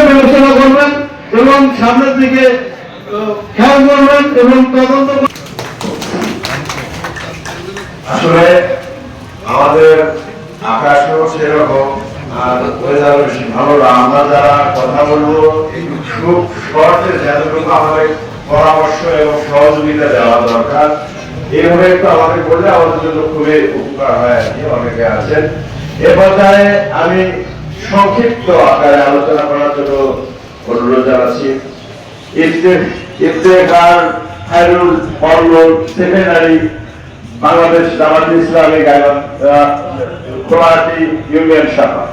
বিবেচনা করবেন এবং সামনের দিকে খেয়াল করবেন এবং তদন্ত। আসলে আমাদের আকাশও সেরকম আর ওয়েদারও বেশি ভালো না। আমরা যারা কথা বলবো খুব শর্টে যতটুকু আমাদের পরামর্শ এবং সহযোগিতা দেওয়া দরকার এইভাবে একটু আমাদের বললে আমাদের জন্য খুবই উপকার হয় আর কি। অনেকে আছেন এ পর্যায়ে আমি সংক্ষিপ্ত আকারে আলোচনা করার জন্য অনুরোধ জানাচ্ছি। ইফতেখার খায়রুল মল্ল সেক্রেটারি বাংলাদেশ জামাত ইসলামী খোলাহাটি ইউনিয়ন শাখা।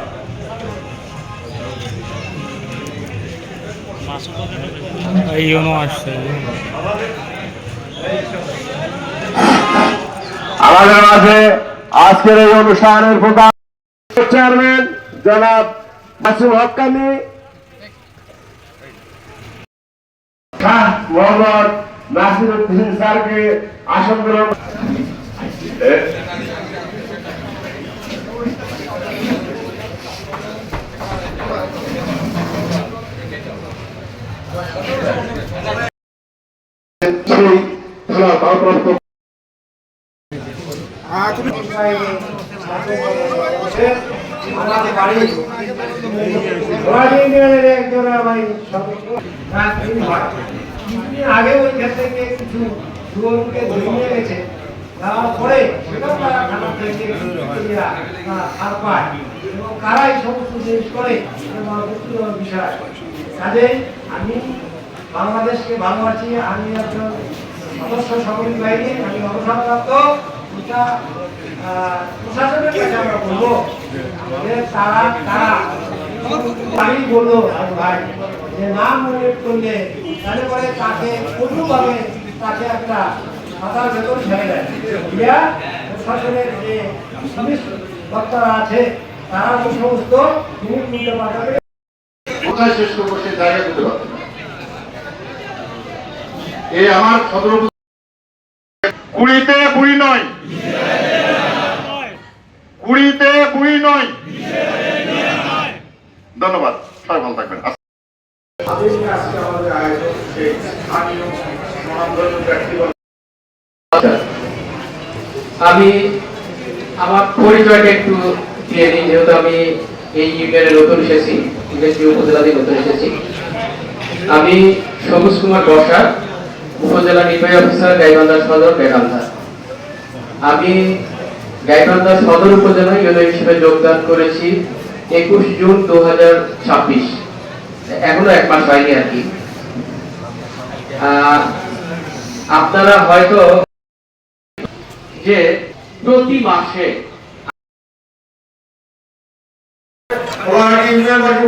আমাদের মাঝে আজকের এই অনুষ্ঠানের প্রধান চেয়ারম্যান জনাব মাসুম হক্কানি, মোহাম্মদ নাসিরউদ্দিন স্যারকে আসন গ্রহণ। আগে ওই ক্ষেত্র থেকে কিছু যুবককে ধরে নিয়ে গেছে, তারপরে সেটাও তারা খারাপ হয়েছে আর পায় এবং কারাই সমস্ত জিনিস করে বিষয়। কাজে আমি বাংলাদেশকে ভালোবাসি, আমি একজন সদস্য সামরিক বাহিনী, আমি অবসরপ্রাপ্ত। প্রশাসনের কাছে আমরা বলবো যে আমি বললো ভাই যে নাম উল্লেখ করলে তাহলে পরে তাকে কোনোভাবে তাকে একটা মাথার বেতন ছেড়ে দেয়। প্রশাসনের যে পুলিশ বক্তারা আছে তারা ওই সমস্ত জিনিস নিতে পারবে। কোথায় শেষ করবো সে জায়গা করতে পারবে না। এই আমার সদর কুড়িতে বুড়ি নয়, কুড়িতে বুড়ি নয়। ধন্যবাদ, সবাই ভালো থাকবেন। আমি আমার পরিচয়টা একটু দিয়ে নিই, যেহেতু আমি এই ইউনিয়নে নতুন এসেছি, উপজেলাতে নতুন এসেছি। আমি সবুজ কুমার বসাক, উপজেলা নির্বাহী অফিসার, গাইবান্ধা সদর, বেড়ান্ধা। আমি গাইবান্ধা সদর উপজেলা ইউনিয়ন হিসেবে যোগদান করেছি 21 জুন 2026, এখনো 1 মাস হয়নি আর কি। আপনারা হয়তো যে প্রতি মাসে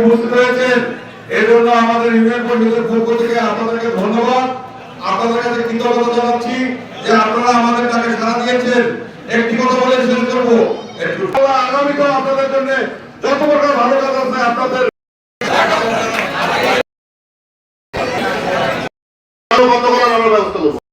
বুঝতে পেরেছেন, এজন্য আমাদের ইউনিয়ন পরিষদের পক্ষ থেকে আপনাদেরকে ধন্যবাদ, আপনাদের কাছে কৃতজ্ঞতা জানাচ্ছি যে আপনারা আমাদের ডাকে সাড়া দিয়েছেন। একটি কথা বলে শেষ করবো, আগামীতেও আপনাদের জন্য যত প্রকার ভালো কাজ আছে আপনাদের বন্ধ করার আমরা ব্যবস্থা করবো।